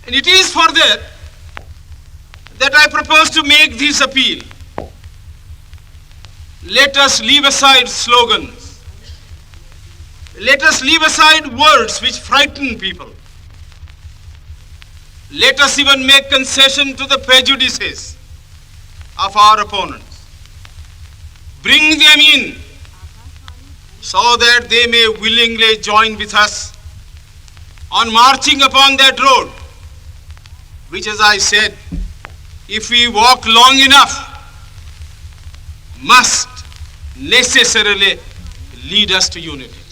And it is for that I propose to make this appeal. Let us leave aside slogans. Let us leave aside words which frighten people. Let us even make concession to the prejudices of our opponents. Bring them in so that they may willingly join with us on marching upon that road, which, as I said, if we walk long enough, must necessarily lead us to unity.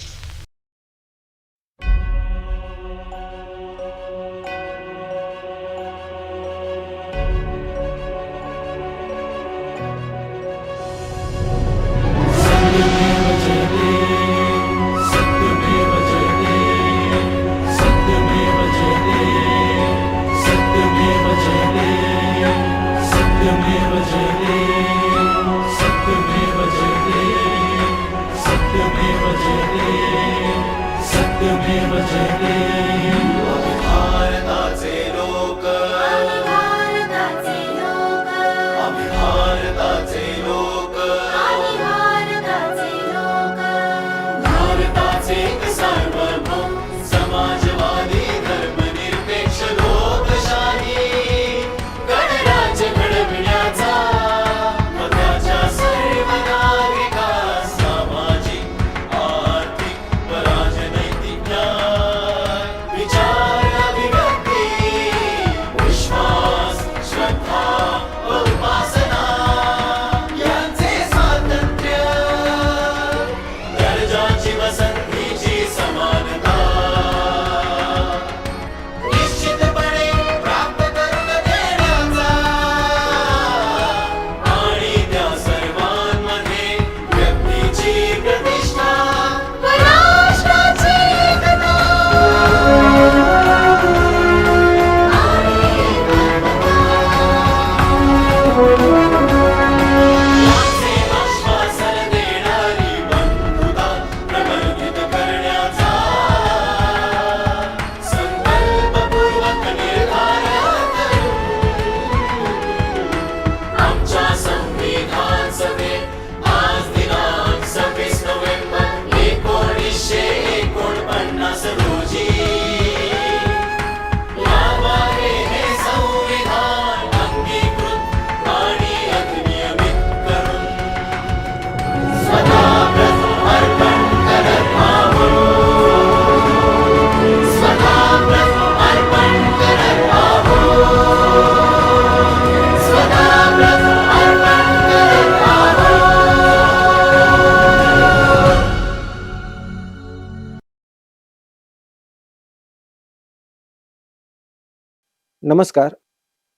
नमस्कार.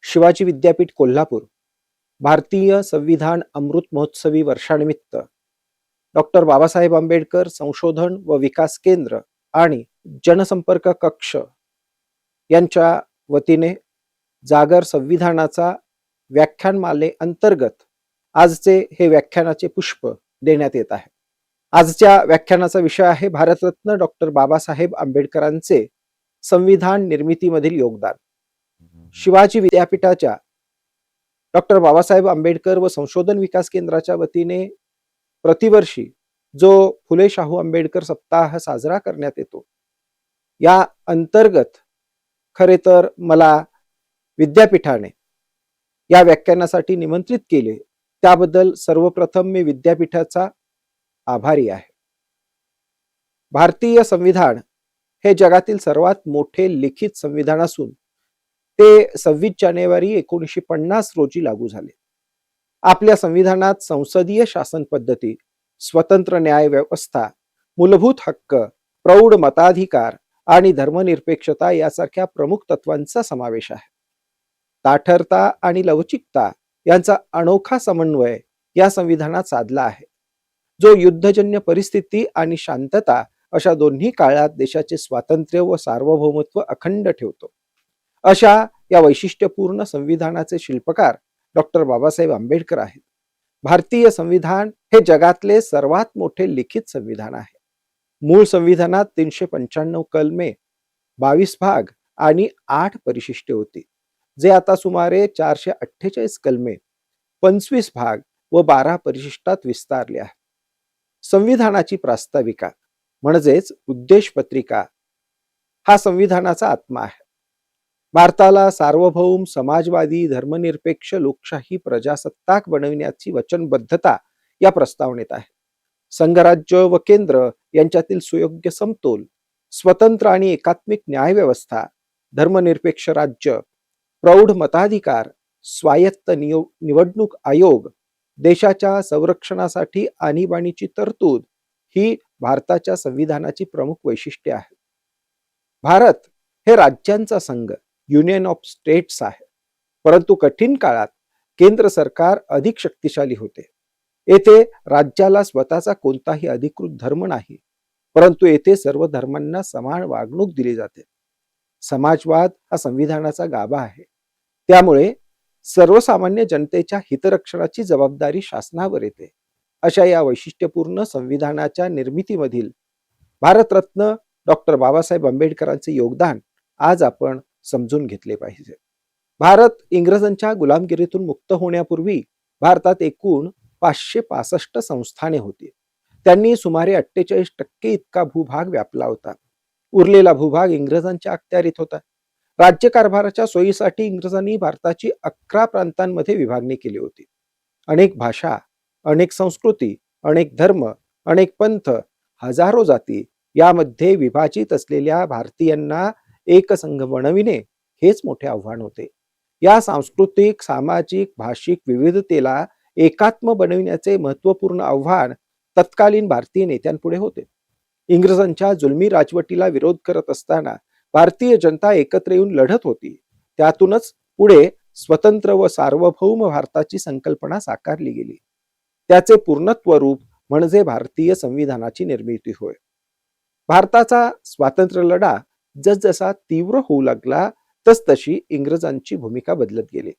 शिवाजी विद्यापीठ कोल्हापूर भारतीय संविधान अमृत महोत्सवी वर्षानिमित्त doctor Babasaheb Ambedkar संशोधन व विकास केंद्र आणि जनसंपर्क कक्ष यांच्या वतीने जागर संविधानाचा व्याख्यानमाले अंतर्गत आजचे हे व्याख्यानाचे पुष्प देण्यात येत आहे. आजच्या व्याख्यानाचा विषय आहे भारतरत्न डॉक्टर बाबासाहेब आंबेडकरांचे संविधान निर्मितीमधील योगदान. शिवाजी विद्यापीठाच्या डॉक्टर बाबासाहेब आंबेडकर व संशोधन विकास केंद्राच्या वतीने प्रतिवर्षी जो फुले शाहू आंबेडकर सप्ताह साजरा करण्यात येतो, या अंतर्गत खरे तर मला विद्यापीठाने या व्याख्यानासाठी निमंत्रित केले, त्याबद्दल सर्वप्रथम मी विद्यापीठाचा आभारी आहे. भारतीय संविधान हे जगातील सर्वात मोठे लिखित संविधान असून ते 26 जानेवारी 1950 रोजी लागू झाले. आपल्या संविधानात संसदीय शासन पद्धती, स्वतंत्र न्याय व्यवस्था, मूलभूत हक्क, प्रौढ मताधिकार आणि धर्मनिरपेक्षता यासारख्या प्रमुख तत्वांचा समावेश आहे. ताठरता आणि लवचिकता यांचा अनोखा समन्वय या संविधानात साधला आहे, जो युद्धजन्य परिस्थिती आणि शांतता अशा दोन्ही काळात देशाचे स्वातंत्र्य व सार्वभौमत्व अखंड ठेवतो. अशा या वैशिष्ट्यपूर्ण संविधानाचे शिल्पकार डॉक्टर बाबासाहेब आंबेडकर आहेत. भारतीय संविधान हे जगातले सर्वात मोठे लिखित संविधान आहे. मूळ संविधानात 395 कलमे, 22 भाग आणि 8 परिशिष्टे होती, जे आता सुमारे 448 कलमे, 25 भाग व 12 परिशिष्टात विस्तारले आहे. संविधानाची प्रास्ताविका म्हणजेच उद्देश पत्रिका हा संविधानाचा आत्मा आहे. भारताला सार्वभौम, समाजवादी, धर्मनिरपेक्ष, लोकशाही प्रजासत्ताक बनविण्याची वचनबद्धता या प्रस्तावनेत आहे. संघराज्य व केंद्र यांच्यातील सुयोग्य समतोल, स्वतंत्र आणि एकात्मिक न्यायव्यवस्था, धर्मनिरपेक्ष राज्य, प्रौढ मताधिकार, स्वायत्त निवडणूक आयोग, देशाच्या संरक्षणासाठी आणीबाणीची तरतूद ही भारताच्या संविधानाची प्रमुख वैशिष्ट्ये आहेत. भारत हे राज्यांचा संघ, युनियन ऑफ स्टेट्स आहे, परंतु कठीण काळात केंद्र सरकार अधिक शक्तिशाली होते. येथे राज्याला स्वतःचा कोणताही अधिकृत धर्म नाही, परंतु येथे सर्व धर्मांना समान वागणूक दिली जाते. समाजवाद हा संविधानाचा गाभा आहे. त्यामुळे सर्वसामान्य जनतेच्या हितरक्षणाची जबाबदारी शासनावर येते. अशा या वैशिष्ट्यपूर्ण संविधानाच्या निर्मितीमधील भारतरत्न डॉक्टर बाबासाहेब आंबेडकरांचे योगदान आज आपण समजून घेतले पाहिजे. भारत इंग्रजांच्या गुलामगिरीतून मुक्त होण्यापूर्वी भारतात एकूण 565 संस्थाने होती. त्यांनी सुमारे 48% इतका भूभाग व्यापला होता. उरलेला भूभाग इंग्रजांच्या अखत्यारीत होता. राज्यकारभाराच्या सोयीसाठी इंग्रजांनी भारताची 11 प्रांतांमध्ये विभागणी केली होती. अनेक भाषा, अनेक संस्कृती, अनेक धर्म, अनेक पंथ, हजारो जाती यामध्ये विभाजित असलेल्या भारतीयांना एकसंघ बनविणे हेच मोठे आव्हान होते. या सांस्कृतिक, सामाजिक, भाषिक विविधतेला एकात्म बनविण्याचे महत्वपूर्ण आव्हान तत्कालीन भारतीय नेत्यांपुढे होते. इंग्रजांच्या जुलमी राजवटीला विरोध करत असताना भारतीय जनता एकत्र येऊन लढत होती. त्यातूनच पुढे स्वतंत्र व सार्वभौम भारताची संकल्पना साकारली गेली. त्याचे पूर्णत्व रूप म्हणजे भारतीय संविधानाची निर्मिती होय. भारताचा स्वातंत्र्य लढा जसजसा तीव्र होऊ लागला तसतशी इंग्रजांची भूमिका बदलत गेली.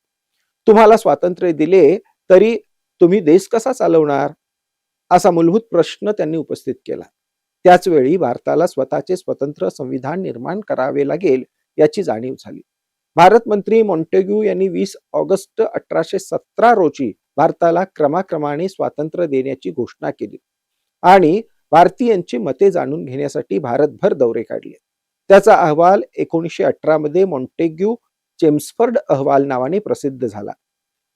तुम्हाला स्वातंत्र्य दिले तरी तुम्ही देश कसा चालवणार, असा मूलभूत प्रश्न त्यांनी उपस्थित केला. त्याच वेळी भारताला स्वतःचे स्वतंत्र संविधान निर्माण करावे लागेल याची जाणीव झाली. भारत मंत्री मॉन्टेग्यू यांनी 20 ऑगस्ट 1817 रोजी भारताला क्रमाक्रमाने स्वातंत्र्य देण्याची घोषणा केली आणि भारतीयांची मते जाणून घेण्यासाठी भारतभर दौरे काढले. त्याचा अहवाल 1918 मध्ये मॉन्टेग्यू चेम्सफर्ड अहवाल नावाने प्रसिद्ध झाला.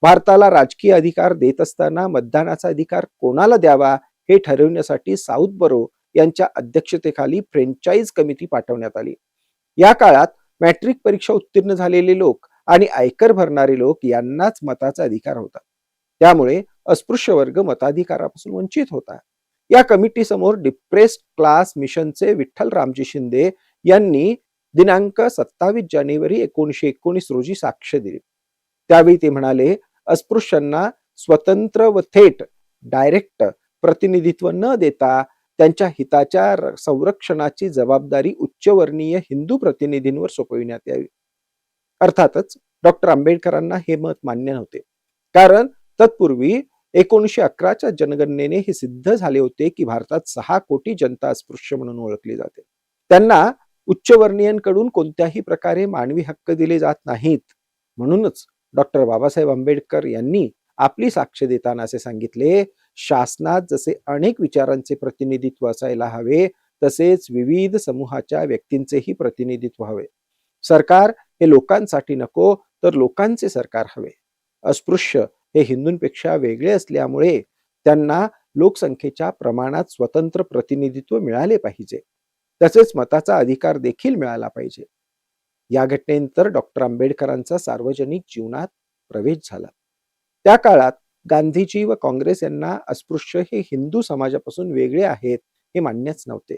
भारताला राजकीय अधिकार देत असताना मतदानाचा अधिकार कोणाला द्यावा हे ठरविण्यासाठी साऊथबरो यांच्या अध्यक्षतेखाली फ्रेंचाइज कमिटी पाठवण्यात आली. या काळात मॅट्रिक परीक्षा उत्तीर्ण झालेले लोक आणि आयकर भरणारे लोक यांनाच मताचा अधिकार होता. त्यामुळे अस्पृश्य वर्ग मताधिकारापासून वंचित होता. या कमिटी समोर डिप्रेस्ड क्लास मिशनचे विठ्ठल रामजी शिंदे यांनी दिनांक 27 जानेवारी 1919 रोजी साक्ष दिली. त्यावेळी ते म्हणाले, अस्पृश्यांना स्वतंत्र व थेट डायरेक्ट प्रतिनिधित्व न देता त्यांच्या हिताच्या संरक्षणाची जबाबदारी उच्चवर्णीय हिंदू प्रतिनिधींवर सोपविण्यात यावी. अर्थातच डॉक्टर आंबेडकरांना हे मत मान्य नव्हते, कारण तत्पूर्वी 1911च्या जनगणनेने हे सिद्ध झाले होते की भारतात 6 कोटी जनता अस्पृश्य म्हणून ओळखली जाते. त्यांना उच्चवर्णीयांकडून कोणत्याही प्रकारे मानवी हक्क दिले जात नाहीत. म्हणूनच डॉक्टर बाबासाहेब आंबेडकर यांनी आपली साक्ष देताना असे सांगितले, शासनात जसे अनेक विचारांचे प्रतिनिधित्व असायला हवे तसेच विविध समूहाच्या व्यक्तींचेही प्रतिनिधित्व हवे. सरकार हे लोकांसाठी नको तर लोकांचे सरकार हवे. अस्पृश्य हे हिंदूंपेक्षा वेगळे असल्यामुळे त्यांना लोकसंख्येच्या प्रमाणात स्वतंत्र प्रतिनिधित्व मिळाले पाहिजे. तसेच मताचा अधिकार देखील मिळाला पाहिजे. या घटनेनंतर डॉक्टर आंबेडकरांचा सार्वजनिक जीवनात प्रवेश झाला. त्या काळात गांधीजी व काँग्रेस यांना अस्पृश्य हे हिंदू समाजापासून वेगळे आहेत हे मान्यच नव्हते.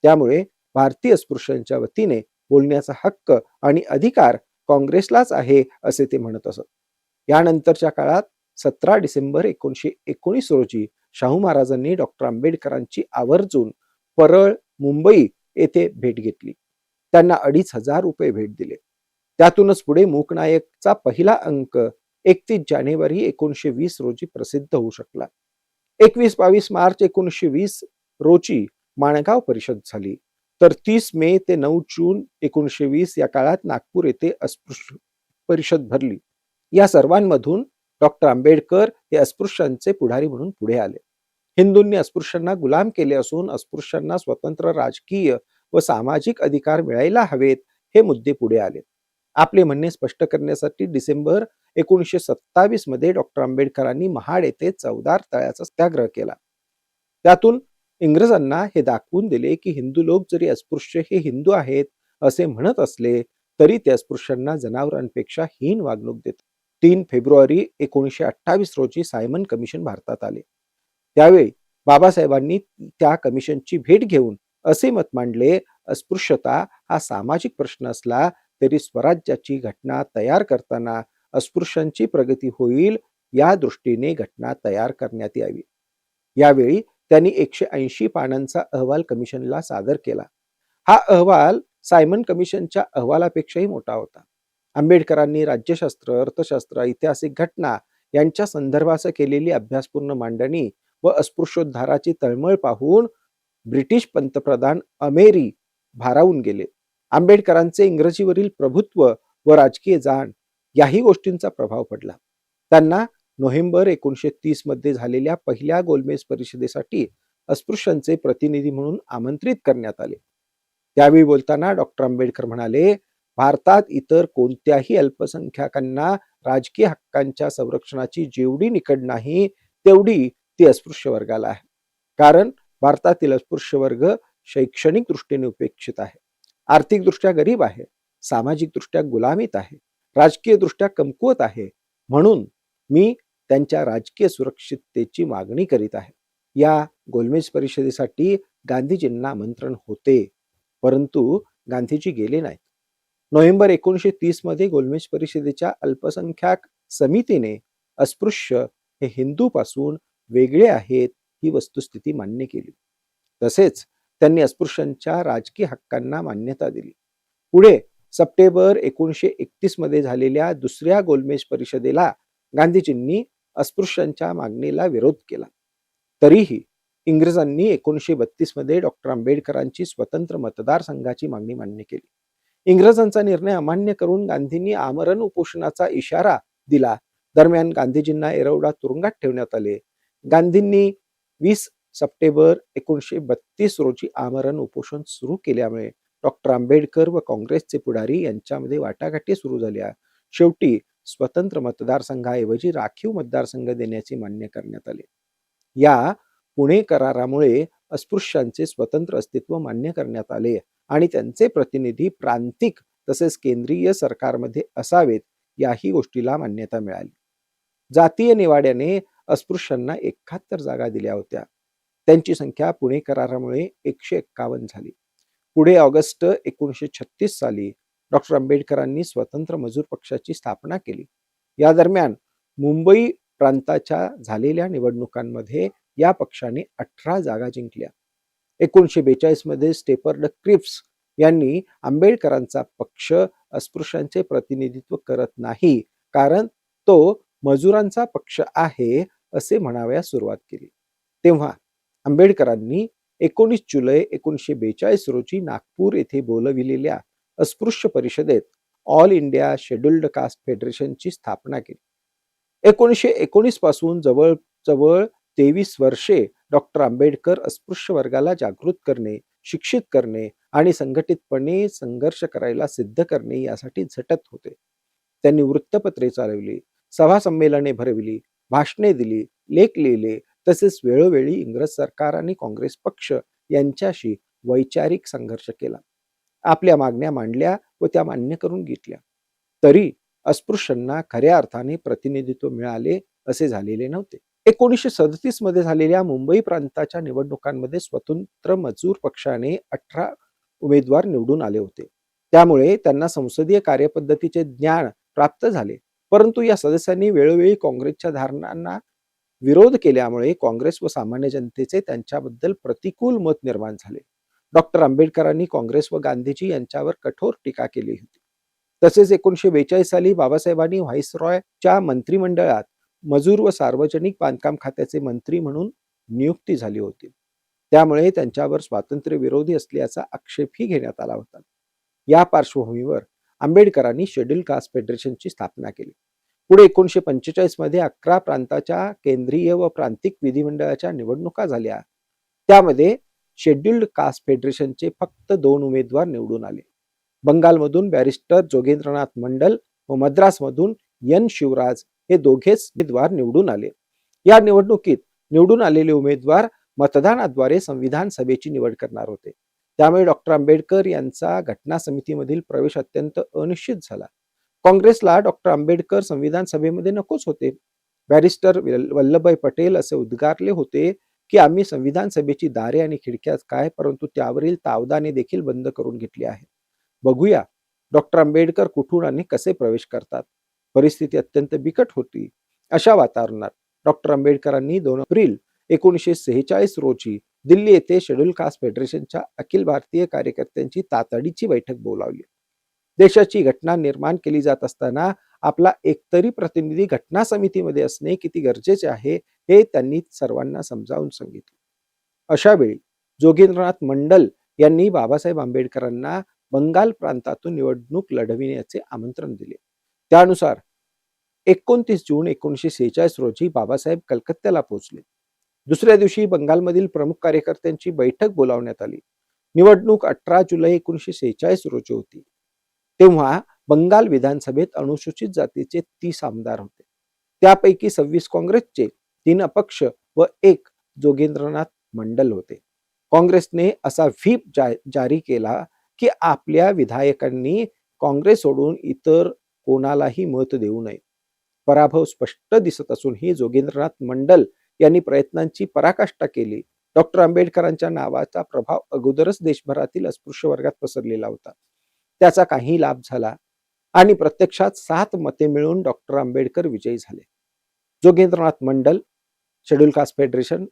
त्यामुळे भारतीय अस्पृश्यांच्या वतीने बोलण्याचा हक्क आणि अधिकार काँग्रेसलाच आहे असे ते म्हणत असत. यानंतरच्या काळात 17 डिसेंबर 1919 रोजी शाहू महाराजांनी डॉक्टर आंबेडकरांची आवर्जून परळ, मुंबई येथे भेट घेतली. त्यांना 2,500 रुपये भेट दिले. त्यातूनच पुढे मूकनायकचा पहिला अंक 31 जानेवारी 1920 रोजी प्रसिद्ध होऊ शकला. 21-22 मार्च 1920 रोजी माणगाव परिषद झाली. तर 30 मे ते 9 जून 1920 या काळात नागपूर येथे अस्पृश्य परिषद भरली. या सर्वांमधून डॉक्टर आंबेडकर हे अस्पृश्यांचे पुढारी म्हणून पुढे आले. हिंदूंनी अस्पृश्यांना गुलाम केले असून अस्पृश्यांना स्वतंत्र राजकीय व सामाजिक अधिकार मिळायला हवेत हे मुद्दे पुढे आले. आपले म्हणणे स्पष्ट करण्यासाठी डिसेंबर 1927 मध्ये डॉक्टर आंबेडकरांनी महाड येथे चवदार तळ्याचा सत्याग्रह केला. त्यातून इंग्रजांना हे दाखवून दिले की हिंदू लोक जरी अस्पृश्य हे हिंदू आहेत असे म्हणत असले तरी ते अस्पृश्यांना जनावरांपेक्षा हीन वागणूक देतात. 3 फेब्रुवारी 1928 रोजी सायमन कमिशन भारतात आले. त्यावेळी बाबासाहेबांनी त्या कमिशनची भेट घेऊन असे मत मांडले, अस्पृश्यता हा सामाजिक प्रश्न असला तरी स्वराज्याची घटना तयार करताना अस्पृश्यांची प्रगती होईल या दृष्टीने घटना तयार करण्यात यावी. यावेळी त्यांनी 180 पानांचा अहवाल कमिशनला सादर केला. हा अहवाल सायमन कमिशनच्या अहवालापेक्षाही मोठा होता. आंबेडकरांनी राज्यशास्त्र, अर्थशास्त्र, ऐतिहासिक घटना यांच्या संदर्भात केलेली अभ्यासपूर्ण मांडणी व अस्पृश्योद्धाराची तळमळ पाहून ब्रिटिश पंतप्रधान अमेरी भारावून गेले. आंबेडकरांचे इंग्रजीवरील प्रभुत्व व राजकीय जाण याही गोष्टींचा प्रभाव पडला. त्यांना नोव्हेंबर 1930 मध्ये झालेल्या पहिल्या गोलमेज परिषदेसाठी अस्पृश्यांचे प्रतिनिधी म्हणून आमंत्रित करण्यात आले. त्यावेळी बोलताना डॉक्टर आंबेडकर म्हणाले, भारतात इतर कोणत्याही अल्पसंख्याकांना राजकीय हक्कांच्या संरक्षणाची जेवढी निकड नाही तेवढी ती अस्पृश्य वर्गाला आहे. कारण भारतातील अस्पृश्य वर्ग शैक्षणिक दृष्टीने उपेक्षित आहे, आर्थिकदृष्ट्या गरीब आहे, सामाजिकदृष्ट्या गुलामीत आहे, राजकीय दृष्ट्या कमकुवत आहे. म्हणून मी त्यांच्या राजकीय सुरक्षिततेची मागणी करीत आहे. या गोलमेज परिषदेसाठी गांधीजींना आमंत्रण होते, परंतु गांधीजी गेले नाहीत. नोव्हेंबर 1930 मध्ये गोलमेज परिषदेच्या अल्पसंख्याक समितीने अस्पृश्य हे हिंदू पासून वेगळे आहेत ही वस्तुस्थिती मान्य केली. तसेच त्यांनी अस्पृश्यांच्या राजकीय हक्कांना मान्यता दिली. पुढे सप्टेंबर 1931 मध्ये झालेल्या दुसऱ्या गोलमेज परिषदेला गांधीजींनी अस्पृश्यांच्या मागणीला विरोध केला. तरीही इंग्रजांनी 1932 मध्ये डॉक्टर आंबेडकरांची स्वतंत्र मतदारसंघाची मागणी मान्य केली. इंग्रजांचा निर्णय अमान्य करून गांधींनी आमरण उपोषणाचा इशारा दिला. दरम्यान गांधीजींना येरवडा तुरुंगात ठेवण्यात आले. गांधींनी 20 सप्टेंबर 1932 रोजी आमरण उपोषण सुरू केल्यामुळे डॉक्टर आंबेडकर व काँग्रेसचे पुढारी यांच्यामध्ये वाटाघाटी सुरू झाल्या. शेवटी स्वतंत्र मतदारसंघाऐवजी राखीव मतदारसंघ देण्याचे मान्य करण्यात आले. या पुणे करारामुळे अस्पृश्यांचे स्वतंत्र अस्तित्व मान्य करण्यात आले आणि त्यांचे प्रतिनिधी प्रांतिक तसेच केंद्रीय सरकारमध्ये असावेत याही गोष्टीला मान्यता मिळाली. जातीय निवाड्याने अस्पृश्यांना 71 जागा दिल्या होत्या. त्यांची संख्या पुणे करारामुळे 151 झाली. पुढे ऑगस्ट 1936 साली डॉक्टर आंबेडकरांनी स्वतंत्र मजूर पक्षाची स्थापना केली. या दरम्यान मुंबई प्रांताच्या झालेल्या निवडणुकांमध्ये या पक्षाने 18 जागा जिंकल्या. 1942 मध्ये स्टेफर्ड क्रिप्स यांनी आंबेडकरांचा पक्ष अस्पृश्यांचे प्रतिनिधित्व करत नाही, कारण तो मजुरांचा पक्ष आहे असे म्हणावयास सुरुवात केली. तेव्हा आंबेडकरांनी 19 जुलै 1942 रोजी नागपूर येथे बोलविलेल्या अस्पृश्य परिषदेत ऑल इंडिया शेड्युल्ड कास्ट फेडरेशनची स्थापना केली. 1919 पासून जवळजवळ 23 वर्षे डॉक्टर आंबेडकर अस्पृश्य वर्गाला जागृत करणे, शिक्षित करणे आणि संघटितपणे संघर्ष करायला सिद्ध करणे यासाठी झटत होते. त्यांनी वृत्तपत्रे चालवली, सभा संमेलने भरविली, भाषणे दिली, लेख लिहिले, तसेच वेळोवेळी इंग्रज सरकार आणि काँग्रेस पक्ष यांच्याशी वैचारिक संघर्ष केला. आपल्या मागण्या मांडल्या व त्या मान्य करून घेतल्या. तरी अस्पृश्यांना खऱ्या अर्थाने प्रतिनिधित्व मिळाले असे झालेले नव्हते. 1937 मध्ये झालेल्या मुंबई प्रांताच्या निवडणुकांमध्ये स्वतंत्र मजूर पक्षाने 18 उमेदवार निवडून आले होते. त्यामुळे त्यांना संसदीय कार्यपद्धतीचे ज्ञान प्राप्त झाले. परंतु या सदस्यांनी वेळोवेळी काँग्रेसच्या धारणांना विरोध केल्यामुळे काँग्रेस व सामान्य जनतेचे त्यांच्याबद्दल प्रतिकूल मत निर्माण झाले. डॉक्टर आंबेडकरांनी काँग्रेस व गांधीजी यांच्यावर कठोर टीका केली होती. तसेच 1942 साली बाबासाहेबांनी व्हाईसरॉयच्या मंत्रिमंडळात मजूर व सार्वजनिक बांधकाम खात्याचे मंत्री म्हणून नियुक्ती झाली होती. त्यामुळे त्यांच्यावर स्वातंत्र्य विरोधी असल्याचा आक्षेपही घेण्यात आला होता. या पार्श्वभूमीवर आंबेडकरांनी शेड्यूल कास्ट फेडरेशनची स्थापना केली. पुढे 1945 मध्ये 11 प्रांताच्या केंद्रीय व प्रांतिक विधिमंडळाच्या निवडणुका झाल्या. त्यामध्ये शेड्यूल्ड कास्ट फेडरेशनचे फक्त 2 उमेदवार निवडून आले. बंगालमधून बॅरिस्टर जोगेंद्रनाथ मंडल व मद्रासमधून एन शिवराज हे दोघेच उमेदवार निवडून आले. या निवडणुकीत निवडून आलेले उमेदवार मतदानाद्वारे संविधान सभेची निवड करणार होते. त्यामुळे डॉक्टर आंबेडकर यांचा घटना समितीमधील प्रवेश अत्यंत अनिश्चित झाला. काँग्रेसला डॉक्टर आंबेडकर संविधान सभेमध्ये नकोच होते. बॅरिस्टर वल्लभभाई पटेल असे उद्गारले होते की आम्ही संविधान सभेची दारे आणि खिडक्या काय, परंतु त्यावरील तावदाने देखील बंद करून घेतली आहे. बघूया डॉक्टर आंबेडकर कुठून आणि कसे प्रवेश करतात. परिस्थिती अत्यंत बिकट होती. अशा वातावरणात डॉक्टर आंबेडकरांनी 2 एप्रिल 1946 रोजी दिल्ली येथे शेड्यूल कास्ट फेडरेशनच्या अखिल भारतीय कार्यकर्त्यांची तातडीची बैठक बोलावली. देशाची घटना निर्माण केली जात असताना आपला एकतरी प्रतिनिधी घटना समितीमध्ये असणे किती गरजेचे आहे हे त्यांनी सर्वांना समजावून सांगितले. अशा वेळी जोगेंद्रनाथ मंडल यांनी बाबासाहेब आंबेडकरांना बंगाल प्रांतातून निवडणूक लढविण्याचे आमंत्रण दिले. त्यानुसार 29 जून 1946 रोजी बाबासाहेब कलकत्त्याला पोहोचले. दुसऱ्या दिवशी बंगालमधील प्रमुख कार्यकर्त्यांची बैठक बोलावण्यात आली. निवडणूक 18 जुलै 1946 रोजी होती. तेव्हा बंगाल विधानसभेत अनुसूचित जातीचे 30 आमदार होते. त्यापैकी 26 काँग्रेसचे, 3 अपक्ष व 1 जोगेंद्रनाथ मंडल होते. काँग्रेसने असा व्हीप जारी केला की आपल्या विधायकांनी काँग्रेस सोडून इतर कोणालाही मत देऊ नये. पराभव स्पष्ट दिसत असूनही जोगेंद्रनाथ मंडल यांनी प्रयत्नांची पराकाष्ठा केली. डॉक्टर आंबेडकरांच्या नावाचा प्रभाव अगोदरच देशभरातील अस्पृश्य वर्गात पसरलेला होता. त्याचा काही लाभ झाला आणि प्रत्यक्षात 7 मते मिळून डॉक्टर आंबेडकर विजयी झाले. Jogendranath Mandal schedule caste federation,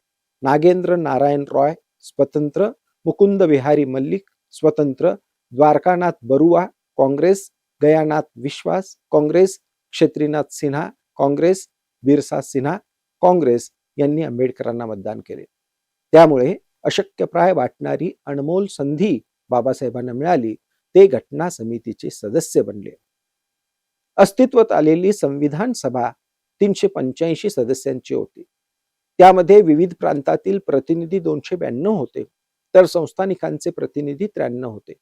Nagendra Narayan Roy स्वतंत्र, मुकुंद विहारी मल्लिक स्वतंत्र, द्वारकानाथ बरुआ काँग्रेस, गयानाथ विश्वास काँग्रेस, क्षेत्रीनाथ सिन्हा काँग्रेस, बिरसा सिन्हा काँग्रेस यांनी आंबेडकरांना मतदान केले. त्यामुळे अशक्यप्राय वाटणारी अनमोल संधी बाबासाहेबांना मिळाली. ते घटना समितीचे सदस्य बनले. अस्तित्वात आलेली संविधान सभा 385 सदस्यांची होती. त्यामध्ये विविध प्रांतातील प्रतिनिधी 292 होते, तर संस्थानिकांचे प्रतिनिधी 93 होते.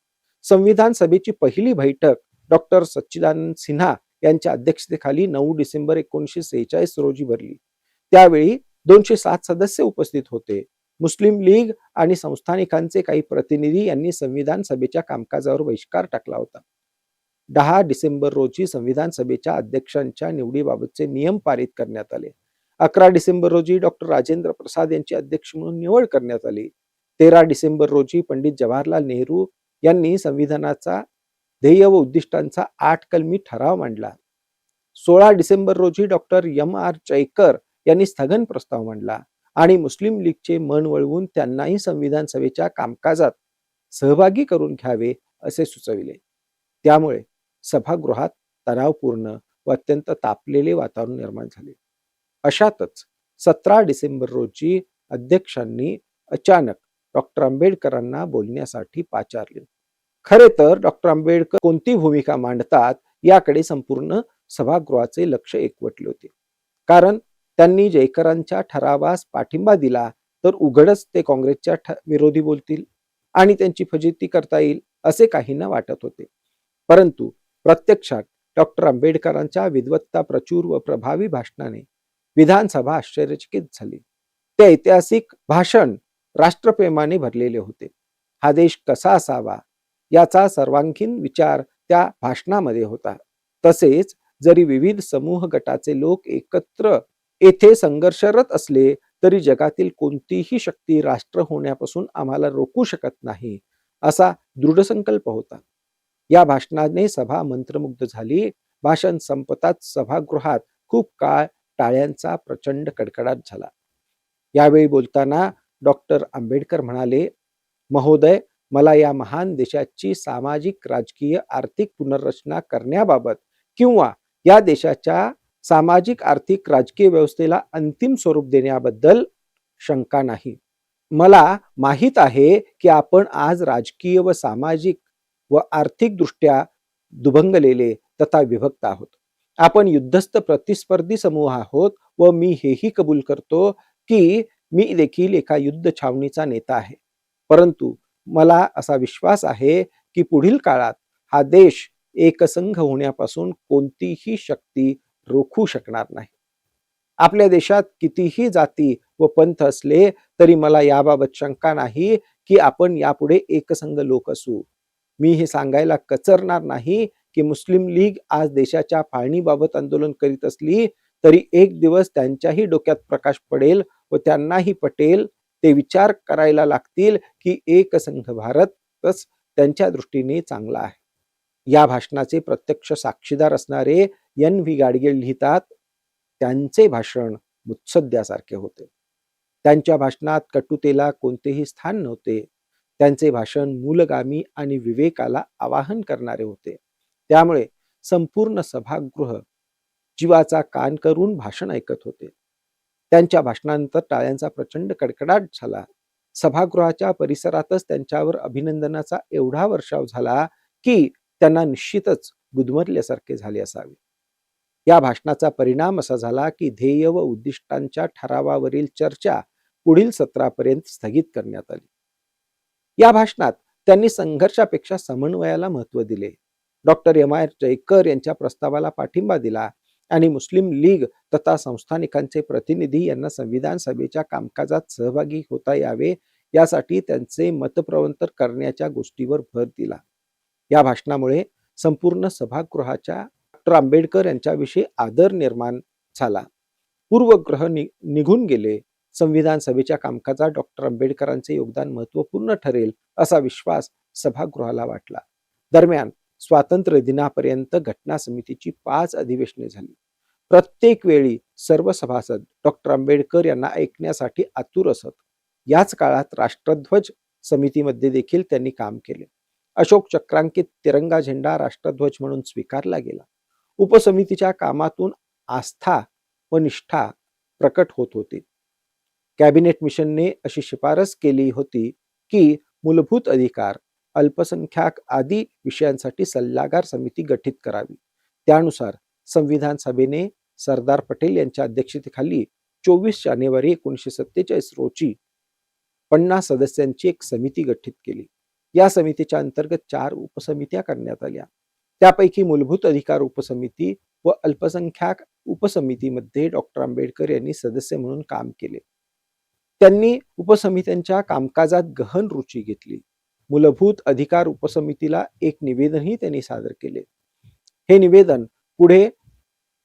संविधान सभेची पहिली बैठक डॉक्टर सच्चिदानंद सिन्हा यांच्या अध्यक्षतेखाली 9 डिसेंबर 1946 रोजी भरली. त्यावेळी 207 सदस्य उपस्थित होते. मुस्लिम लीग आणि संस्थानिकांचे काही प्रतिनिधी यांनी संविधान सभेच्या कामकाजावर बहिष्कार टाकला होता. 10 डिसेंबर रोजी संविधान सभेच्या अध्यक्षांच्या निवडीबाबतचे नियम पारित करण्यात आले. 11 डिसेंबर रोजी डॉक्टर राजेंद्र प्रसाद यांची अध्यक्ष म्हणून निवड करण्यात आली. 13 डिसेंबर रोजी पंडित जवाहरलाल नेहरू यांनी संविधानाचा ध्येय व उद्दिष्टांचा 8 कलमी ठराव मांडला. 16 डिसेंबर रोजी डॉक्टर M.R. जयकर यांनी स्थगन प्रस्ताव मांडला आणि मुस्लिम लीगचे मन वळवून त्यांनाही संविधान सभेच्या कामकाजात सहभागी करून घ्यावे असे सुचविले. त्यामुळे सभागृहात तणावपूर्ण व अत्यंत तापलेले वातावरण निर्माण झाले. अशातच 17 डिसेंबर रोजी अध्यक्षांनी अचानक डॉक्टर आंबेडकरांना बोलण्यासाठी पाचारले. खरे तर डॉक्टर आंबेडकर कोणती भूमिका मांडतात याकडे संपूर्ण सभागृहाचे लक्ष एकवटले होते. कारण त्यांनी जयकरांच्या ठरावास पाठिंबा दिला तर उघडच ते काँग्रेसच्या विरोधी बोलतील आणि त्यांची फजिती करता येईल असे काहींना वाटत होते. परंतु प्रत्यक्षात डॉक्टर आंबेडकरांच्या विद्वत्ता प्रचूर व प्रभावी भाषणाने विधानसभा आश्चर्यचकित झाली. ते ऐतिहासिक भाषण राष्ट्रप्रेमाने भरलेले होते. हा देश कसा असावा याचा सर्वांगीण विचार त्या भाषणामध्ये होता. तसेच जरी विविध समूह गटाचे लोक एकत्र येथे संघर्षरत असले तरी जगातील कोणतीही शक्ती राष्ट्र होण्यापासून आम्हाला रोखू शकत नाही असा दृढ संकल्प होता. या भाषणाने सभा मंत्रमुग्ध झाली. भाषण संपताच सभागृहात खूप काळ टाळ्यांचा प्रचंड कडकडाट झाला. यावेळी बोलताना डॉक्टर आंबेडकर म्हणाले, महोदय, मला या महान देशाची सामाजिक, राजकीय, आर्थिक पुनर्रचना करण्याबाबत किंवा या देशाच्या सामाजिक, आर्थिक, राजकीय व्यवस्थेला अंतिम स्वरूप देण्याबद्दल शंका नाही. मला माहित आहे की आपण आज राजकीय व सामाजिक व आर्थिकदृष्ट्या दुभंगलेले तथा विभक्त आहोत. आपण युद्धस्थ प्रतिस्पर्धी समूह आहोत व मी हेही कबूल करतो की मी देखील एका युद्ध छावणीचा नेता आहे. परंतु मला असा विश्वास आहे की पुढील काळात हा देश एकसंघ होण्यापासून कोणतीही शक्ती रोखू शकणार नाही. आपल्या देशात कितीही जाती व पंथ असले तरी मला याबाबत शंका नाही की आपण यापुढे एकसंघ लोक असू. मी हे सांगायला कचरणार नाही की मुस्लिम लीग आज देशाच्या फाळणीबाबत आंदोलन करीत असली तरी एक दिवस त्यांच्याही डोक्यात प्रकाश पडेल व त्यांनाही पटेल, ते विचार करायला लागतील की एकसंघ भारतच त्यांच्या दृष्टीने चांगला आहे. या भाषणाचे प्रत्यक्ष साक्षीदार असणारे NV गाडगीळ लिहितात, त्यांचे भाषण मुत्सद्यासारखे होते. त्यांच्या भाषणात कटुतेला कोणतेही स्थान नव्हते. त्यांचे भाषण मूलगामी आणि विवेकाला आवाहन करणारे होते. त्यामुळे संपूर्ण सभागृह जीवाचा कान करून भाषण ऐकत होते. त्यांच्या भाषणानंतर टाळ्यांचा प्रचंड कडकडाट झाला. सभागृहाच्या परिसरातच त्यांच्यावर अभिनंदनाचा एवढा वर्षाव झाला की त्यांना निश्चितच गुदमरल्यासारखे झाले असावे. या भाषणाचा परिणाम असा झाला की ध्येय व उद्दिष्टांच्या ठरावावरील चर्चा पुढील सत्रापर्यंत स्थगित करण्यात आली. या भाषणात त्यांनी संघर्षापेक्षा समन्वयाला महत्त्व दिले. डॉक्टर MR जयकर यांच्या प्रस्तावाला पाठिंबा दिला आणि मुस्लिम लीग तथा संस्थानिकांचे प्रतिनिधी यांना संविधान सभेच्या कामकाजात सहभागी होता यावे यासाठी त्यांचे मतप्रवंतर करण्याच्या गोष्टीवर भर दिला. या भाषणामुळे संपूर्ण सभागृहाच्या डॉक्टर आंबेडकर यांच्याविषयी आदर निर्माण झाला. पूर्वग्रह निघून गेले. संविधान सभेच्या कामकाजात डॉक्टर आंबेडकरांचे योगदान महत्त्वपूर्ण ठरेल असा विश्वास सभागृहाला वाटला. दरम्यान स्वातंत्र्य दिनापर्यंत घटना समितीची 5 अधिवेशने झाली. प्रत्येक वेळी सर्व सभासद डॉक्टर आंबेडकर यांना ऐकण्यासाठी आतुर असत. याच काळात राष्ट्रध्वज समितीमध्ये देखील त्यांनी काम केले. अशोक चक्रांकित तिरंगा झेंडा राष्ट्रध्वज म्हणून स्वीकारला गेला. उपसमितीच्या कामातून आस्था व निष्ठा प्रकट होत होती. कॅबिनेट मिशनने अशी शिफारस केली होती की मूलभूत अधिकार, अल्पसंख्याक आदी विषयांसाठी सल्लागार समिती गठीत करावी. त्यानुसार संविधान सभेने सरदार पटेल यांच्या अध्यक्षतेखाली 24 जानेवारी 1947 रोजी 50 सदस्यांची एक समिती गठीत केली. या समितीच्या अंतर्गत 4 उपसमित्या करण्यात आल्या. त्यापैकी मूलभूत अधिकार उपसमिती व अल्पसंख्याक उपसमितीमध्ये डॉक्टर आंबेडकर यांनी सदस्य म्हणून काम केले. त्यांनी उपसमित्यांच्या कामकाजात गहन रुची घेतली. मूलभूत अधिकार उपसमितीला एक निवेदनही त्यांनी सादर केले. हे निवेदन पुढे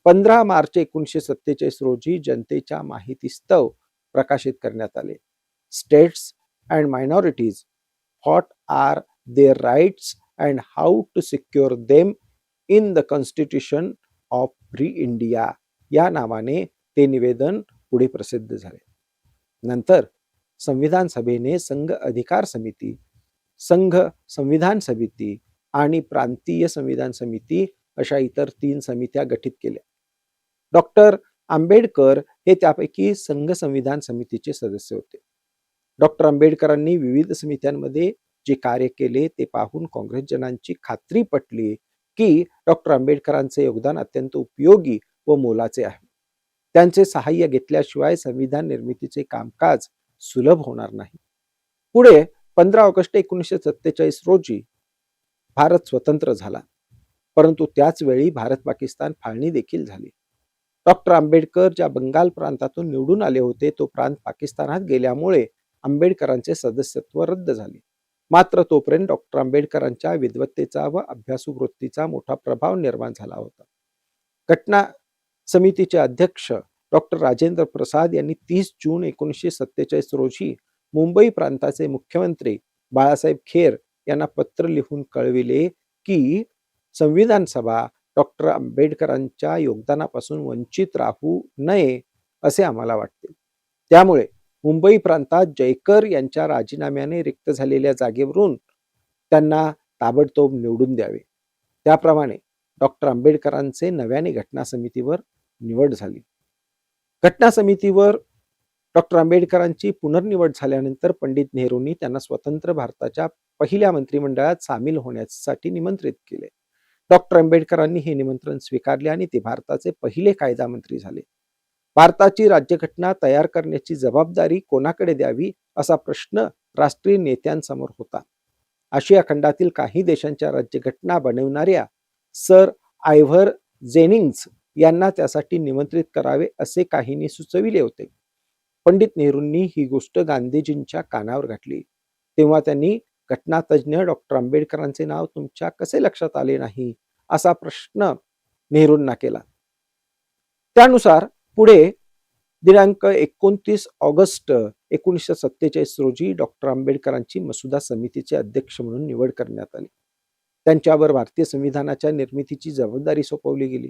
15 मार्च 1947 रोजी जनतेच्या माहितीस्तव प्रकाशित करण्यात आले. States and minorities, what are their rights and how to secure them in the constitution of free India या नावाने ते निवेदन पुढे प्रसिद्ध झाले. नंतर संविधान सभेने संघ अधिकार समिती, संघ संविधान समिती आणि प्रांतीय संविधान समिती अशा इतर 3 समित्या गठीत केल्या. डॉक्टर आंबेडकर हे त्यापैकी संघ संविधान समितीचे सदस्य होते. डॉक्टर आंबेडकरांनी विविध समित्यांमध्ये जे कार्य केले ते पाहून काँग्रेसजनांची खात्री पटली की डॉक्टर आंबेडकरांचे योगदान अत्यंत उपयोगी व मोलाचे आहे. त्यांचे सहाय्य घेतल्याशिवाय संविधान निर्मितीचे कामकाज सुलभ होणार नाही. पुढे 15 ऑगस्ट 1947 रोजी भारत स्वतंत्र झाला. परंतु त्याच वेळी भारत पाकिस्तान फाळणी देखील झाली. डॉक्टर आंबेडकर ज्या बंगाल प्रांतातून निवडून आले होते तो प्रांत पाकिस्तानात गेल्यामुळे आंबेडकरांचे सदस्यत्व रद्द झाले. मात्र तोपर्यंत डॉक्टर आंबेडकरांच्या विद्वत्तेचा व अभ्यासू वृत्तीचा मोठा प्रभाव निर्माण झाला होता. घटना समितीचे अध्यक्ष डॉक्टर राजेंद्र प्रसाद यांनी 30 जून 1947 रोजी मुंबई प्रांताचे मुख्यमंत्री बाळासाहेब खेर यांना पत्र लिहून कळविले की संविधान सभा डॉक्टर आंबेडकरांच्या योगदानापासून वंचित राहू नये असे आम्हाला वाटते. त्यामुळे मुंबई प्रांतात जयकर यांच्या राजीनाम्याने रिक्त झालेल्या जागेवरून त्यांना ताबडतोब निवडून द्यावे. त्याप्रमाणे डॉक्टर आंबेडकरांचे नव्याने घटना समितीवर निवड झाली. घटना समितीवर डॉक्टर आंबेडकरांची पुनर्निवड झाल्यानंतर पंडित नेहरूंनी त्यांना स्वतंत्र भारताच्या पहिल्या मंत्रिमंडळात सामील होण्यासाठी निमंत्रित केले. डॉक्टर आंबेडकरांनी हे निमंत्रण स्वीकारले आणि ते भारताचे पहिले कायदा मंत्री झाले. भारताची राज्यघटना तयार करण्याची जबाबदारी कोणाकडे द्यावी असा प्रश्न राष्ट्रीय नेत्यांसमोर होता. आशिया खंडातील काही देशांच्या राज्यघटना बनवणाऱ्या सर आयव्हर जेनिंग्स यांना त्यासाठी निमंत्रित करावे असे काहींनी सुचविले होते. पंडित नेहरूंनी ही गोष्ट गांधीजींच्या कानावर घातली. तेव्हा त्यांनी घटनातज्ञ डॉक्टर आंबेडकरांचे नाव तुमच्या कसे लक्षात आले नाही असा प्रश्न नेहरूंना केला. त्यानुसार पुढे दिनांक 29 ऑगस्ट 1947 रोजी डॉक्टर आंबेडकरांची मसुदा समितीचे अध्यक्ष म्हणून निवड करण्यात आली. त्यांच्यावर भारतीय संविधानाच्या निर्मितीची जबाबदारी सोपवली गेली.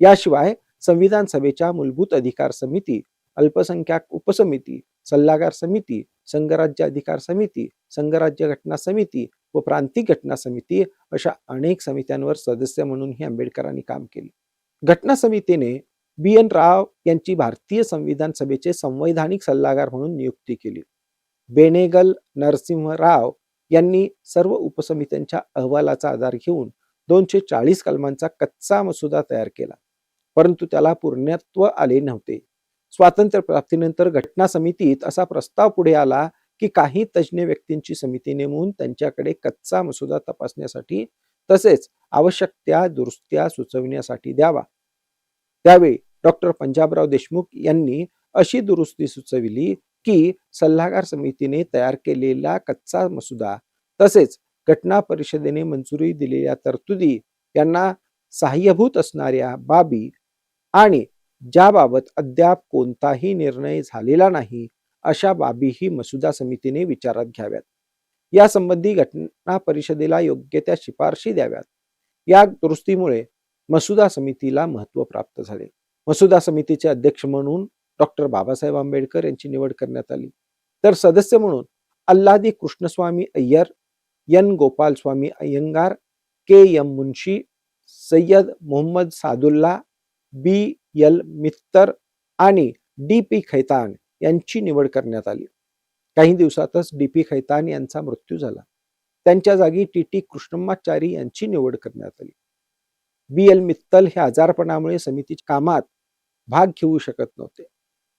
याशिवाय संविधान सभेच्या मूलभूत अधिकार समिती, अल्पसंख्याक उपसमिती, सल्लागार समिती, संघराज्य अधिकार समिती, संघराज्य घटना समिती व प्रांतिक घटना समिती अशा अनेक समित्यांवर सदस्य म्हणूनही आंबेडकरांनी काम केले. घटना समितीने BN राव यांची भारतीय संविधान सभेचे संवैधानिक सल्लागार म्हणून नियुक्ती केली. बेनेगल नरसिंह राव यांनी सर्व उपसमित्यांच्या अहवालाचा आधार घेऊन 240 कलमांचा कच्चा मसुदा तयार केला, परंतु त्याला पूर्णत्व आले नव्हते. स्वातंत्र्य प्राप्तीनंतर घटना समितीत असा प्रस्ताव पुढे आला की काही तज्ज्ञ व्यक्तींची समिती नेमून त्यांच्याकडे कच्चा मसुदा तपासण्यासाठी तसेच आवश्यक त्या दुरुस्त्या सुचविण्यासाठी द्यावा. त्यावेळी डॉक्टर पंजाबराव देशमुख यांनी अशी दुरुस्ती सुचविली की सल्लागार समितीने तयार केलेला कच्चा मसुदा तसेच घटना परिषदेने मंजुरी दिलेल्या तरतुदी यांना सहाय्यभूत असणाऱ्या बाबी आणि ज्याबाबत अद्याप कोणताही निर्णय झालेला नाही अशा बाबीही मसुदा समितीने विचारात घ्याव्यात. यासंबंधी घटना परिषदेला योग्य त्या शिफारशी द्याव्यात. या दुरुस्तीमुळे मसुदा समितीला महत्त्व प्राप्त झाले. मसुदा समितीचे अध्यक्ष म्हणून डॉक्टर बाबासाहेब आंबेडकर यांची निवड करण्यात आली, तर सदस्य म्हणून अल्लादी कृष्णस्वामी अय्यर, N गोपालस्वामी अय्यंगार, KM मुन्शी, सय्यद मोहम्मद सादुल्ला, BL मित्तर आणि DP खैतान यांची निवड करण्यात आली. काही दिवसातच DP खैतान यांचा मृत्यू झाला. त्यांच्या जागी TT कृष्णमाचारी यांची निवड करण्यात आली. BL मित्तल हे आजारपणामुळे समितीच्या कामात भाग घेऊ शकत नव्हते.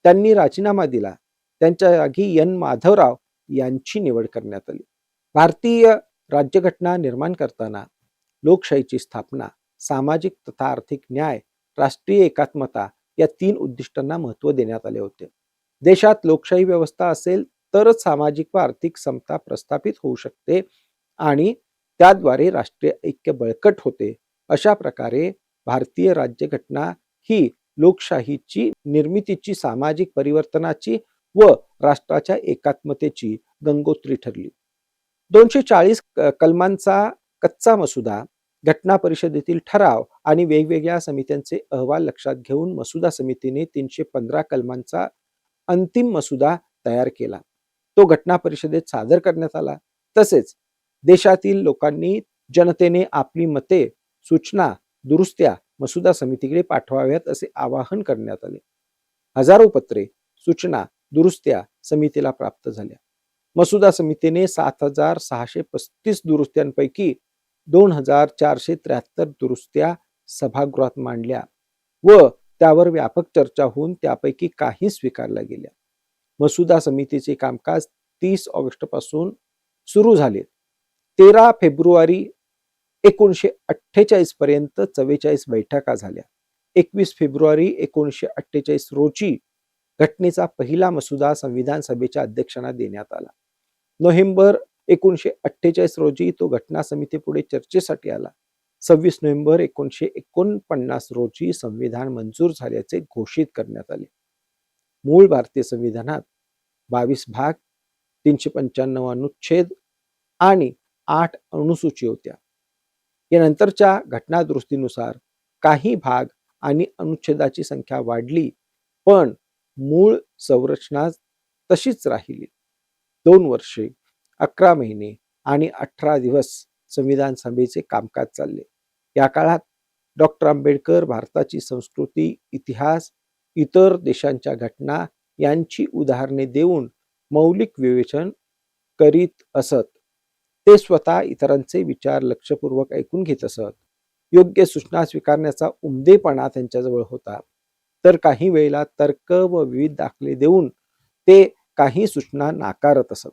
त्यांनी राजीनामा दिला. त्यांच्या जागी N माधवराव यांची निवड करण्यात आली. भारतीय राज्यघटना निर्माण करताना लोकशाहीची स्थापना, सामाजिक तथा आर्थिक न्याय, राष्ट्रीय एकात्मता या 3 उद्दिष्टांना महत्त्व देण्यात आले होते. देशात लोकशाही व्यवस्था असेल तरच सामाजिक व आर्थिक समता प्रस्थापित होऊ शकते आणि त्याद्वारे राष्ट्रीय ऐक्य बळकट होते. अशा प्रकारे भारतीय राज्यघटना ही लोकशाहीची निर्मितीची, सामाजिक परिवर्तनाची व राष्ट्राच्या एकात्मतेची गंगोत्री ठरली. 240 कलमांचा कच्चा मसुदा, घटना परिषदेतील ठराव आणि वेगवेगळ्या समित्यांचे अहवाल लक्षात घेऊन मसुदा समितीने 315 कलमांचा अंतिम मसुदा तयार केला. तो घटना परिषदेत सादर करण्यात आला. तसेच देशातील लोकांनी, जनतेने आपली मते, सूचना, दुरुस्त्या मसुदा समितीकडे पाठवाव्यात असे आवाहन करण्यात आले. हजारो पत्रे, सूचना, दुरुस्त्या समितीला प्राप्त झाल्या. मसुदा समितीने 7635 दुरुस्त्यांपैकी 2473 दुरुस्त्या सभागृहात मांडल्या व त्यावर व्यापक चर्चा होऊन त्यापैकी काही स्वीकारल्या गेल्या. मसुदा समितीचे कामकाज 30 ऑगस्ट पासून सुरू झाले. 13 फेब्रुवारी 1948 पर्यंत 44 बैठका झाल्या. 21 फेब्रुवारी 1948 रोजी घटनेचा पहिला मसुदा संविधान सभेच्या अध्यक्षांना देण्यात आला. नोव्हेंबर 1948 रोजी तो घटना समितीपुढे चर्चेसाठी आला. 26 नोव्हेंबर 1949 रोजी संविधान मंजूर झाल्याचे घोषित करण्यात आले. मूळ भारतीय संविधानात 22 भाग, 395 अनुच्छेद आणि 8 अनुसूची होत्या. या नंतरच्या घटना दुरुस्तीनुसार काही भाग आणि अनुच्छेदाची संख्या वाढली, पण मूळ संरचना तशीच राहिली. 2 वर्षे, 11 महिने आणि 18 दिवस संविधान सभेचे कामकाज चालले. या काळात डॉक्टर आंबेडकर भारताची संस्कृती, इतिहास, इतर देशांच्या घटना यांची उदाहरणे देऊन मौलिक विवेचन करीत असत. ते स्वतः इतरांचे विचार लक्षपूर्वक ऐकून घेत असत. योग्य सूचना स्वीकारण्याचा उमदेपणा त्यांच्याजवळ होता. तर काही वेळेला तर्क व विविध दाखले देऊन ते काही सूचना नाकारत असत.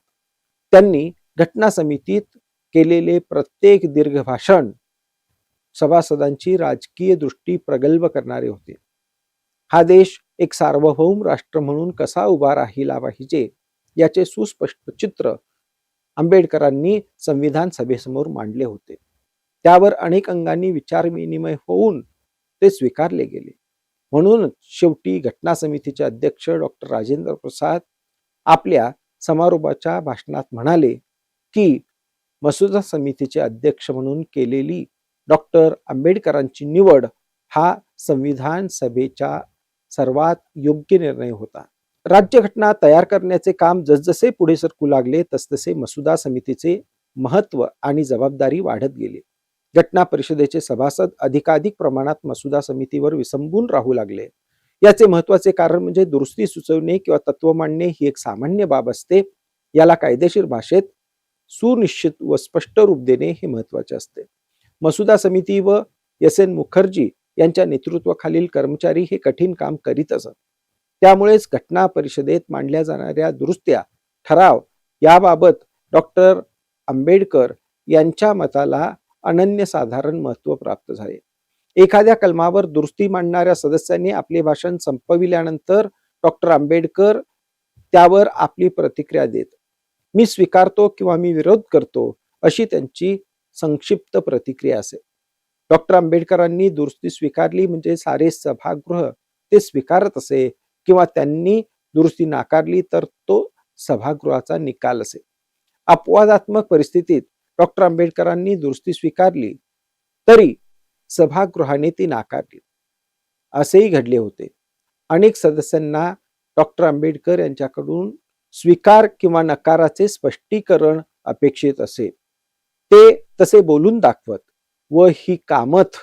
त्यांनी घटना समितीत केलेले प्रत्येक दीर्घ भाषण सभासदांची राजकीय दृष्टी प्रगल्भ करणारे होते. हा देश एक सार्वभौम राष्ट्र म्हणून कसा उभा राहिला पाहिजे याचे सुस्पष्ट चित्र आंबेडकरांनी संविधान सभेसमोर मांडले होते. त्यावर अनेक अंगांनी विचारविनिमय होऊन ते स्वीकारले गेले. म्हणून शेवटी घटना समितीचे अध्यक्ष डॉक्टर राजेंद्र प्रसाद आपल्या समारोपाच्या भाषणात म्हणाले की मसुदा समितीचे अध्यक्ष म्हणून केलेली डॉक्टर आंबेडकरांची निवड हा संविधान सभेचा सर्वात योग्य निर्णय होता. राज्यघटना तयार करण्याचे काम जसजसे पुढे सरकू लागले तसतसे मसुदा समितीचे महत्व आणि जबाबदारी वाढत गेले. घटना परिषदेचे सभासद अधिकाधिक प्रमाणात मसुदा समितीवर विसंबून राहू लागले. याचे महत्वाचे कारण म्हणजे दुरुस्ती सुचवणे किंवा तत्व मांडणे ही एक सामान्य बाब असते. याला कायदेशीर भाषेत सुनिश्चित व स्पष्ट रूप देणे हे महत्वाचे असते. मसुदा समिती व एस एन मुखर्जी यांच्या नेतृत्वाखालील कर्मचारी हे कठीण काम करीत असत. त्यामुळेच घटना परिषदेत मांडल्या जाणाऱ्या दुरुस्त्या ठराव याबाबत डॉक्टर आंबेडकर यांच्या मताला अनन्यसाधारण महत्व प्राप्त झाले. एखाद्या कलमावर दुरुस्ती मांडणाऱ्या सदस्यांनी आपले भाषण संपविल्यानंतर डॉक्टर आंबेडकर त्यावर आपली प्रतिक्रिया देत. मी स्वीकारतो किंवा मी विरोध करतो अशी त्यांची संक्षिप्त प्रतिक्रिया असे. डॉक्टर आंबेडकरांनी दुरुस्ती स्वीकारली म्हणजे सारे सभागृह ते स्वीकारत असे किंवा त्यांनी दुरुस्ती नाकारली तर तो सभागृहाचा निकाल असे. अपवादात्मक परिस्थितीत डॉक्टर आंबेडकरांनी दुरुस्ती स्वीकारली तरी सभागृहाने ती नाकारली असेही घडले होते. अनेक सदस्यांना डॉक्टर आंबेडकर यांच्याकडून स्वीकार किंवा नकाराचे स्पष्टीकरण अपेक्षित असे. ते तसे बोलून दाखवत व ही कामत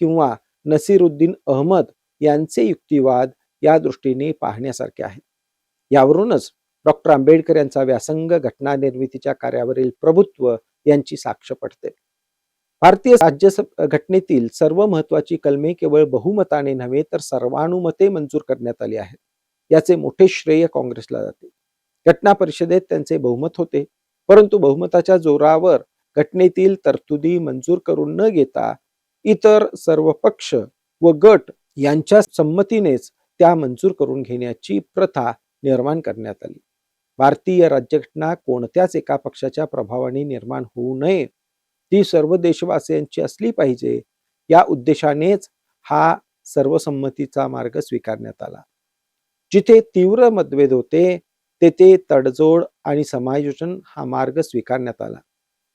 किंवा नसीरुद्दीन अहमद यांचे युक्तिवाद या दृष्टीने पाहण्यासारखे आहेत. यावरूनच डॉक्टर आंबेडकर यांचा व्यासंग घटना निर्मितीच्या कार्यावरील प्रभुत्व यांची साक्ष पडते. भारतीय राज्य घटनेतील सर्व महत्वाची कलमे केवळ बहुमताने नव्हे तर सर्वानुमते मंजूर करण्यात आली आहेत. याचे मोठे श्रेय काँग्रेसला जाते. घटना परिषदेत त्यांचे बहुमत होते, परंतु बहुमताच्या जोरावर घटनेतील तरतुदी मंजूर करून न घेता इतर सर्व पक्ष व गट यांच्या संमतीनेच त्या मंजूर करून घेण्याची प्रथा निर्माण करण्यात आली. भारतीय राज्यघटना कोणत्याच एका पक्षाच्या प्रभावाने निर्माण होऊ नये, ती सर्व देशवासियांची असली पाहिजे या उद्देशानेच हा सर्वसंमतीचा मार्ग स्वीकारण्यात आला. जिथे तीव्र मतभेद होते तेथे तडजोड आणि समायोजन हा मार्ग स्वीकारण्यात आला.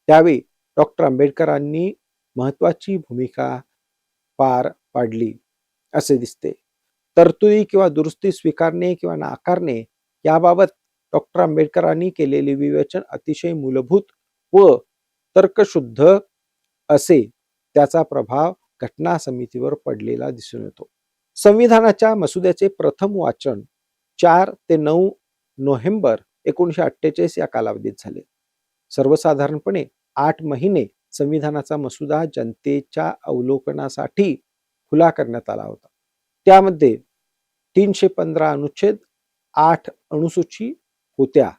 त्यावेळी डॉक्टर आंबेडकरांनी महत्वाची भूमिका पार पाडली असे दिसते. तरतुदी किंवा दुरुस्ती स्वीकारणे किंवा नाकारणे याबाबत डॉक्टर आंबेडकरांनी केलेले विवेचन अतिशय मूलभूत व तर्कशुद्ध असे. त्याचा प्रभाव घटना समितीवर पडलेला दिसून येतो. संविधानाच्या मसुद्याचे प्रथम वाचन 4 ते 9 नोव्हेंबर 1948 या कालावधीत झाले. सर्वसाधारणपणे 8 महिने संविधानाचा मसुदा जनतेच्या अवलोकनासाठी खुला करण्यात आला होता. त्यामध्ये 315 अनुच्छेद, 8 अनुसूची होत्या.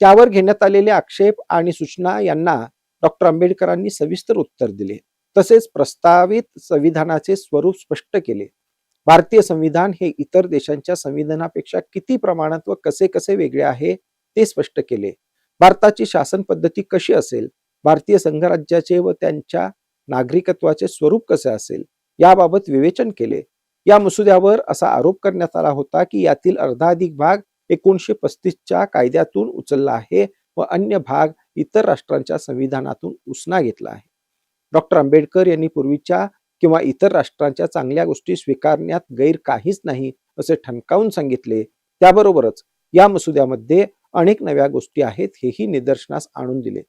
त्यावर घेण्यात आलेले आक्षेप आणि सूचना यांना डॉक्टर आंबेडकरांनी सविस्तर उत्तर दिले. तसेच प्रस्तावित संविधानाचे स्वरूप स्पष्ट केले. भारतीय संविधान हे इतर देशांच्या संविधानापेक्षा किती प्रमाणात व कसे कसे वेगळे आहे ते स्पष्ट केले. भारताची शासन पद्धती कशी असेल, भारतीय संघराज्याचे व त्यांच्या नागरिकत्वाचे स्वरूप कसे असेल याबाबत विवेचन केले. या मसुद्यावर असा आरोप करण्यात आला होता की यातील अर्धाधिक भाग 1935च्या कायद्यातून उचलला आहे व अन्य भाग इतर राष्ट्रांच्या संविधानातून उसना घेतला आहे. डॉक्टर आंबेडकर यांनी पूर्वीच्या किंवा इतर राष्ट्रांच्या चांगल्या गोष्टी स्वीकारण्यात गैर काहीच नाही असे ठणकावून सांगितले. त्याबरोबरच या मसुद्यामध्ये अनेक नव्या गोष्टी आहेत हेही निदर्शनास आणून दिले.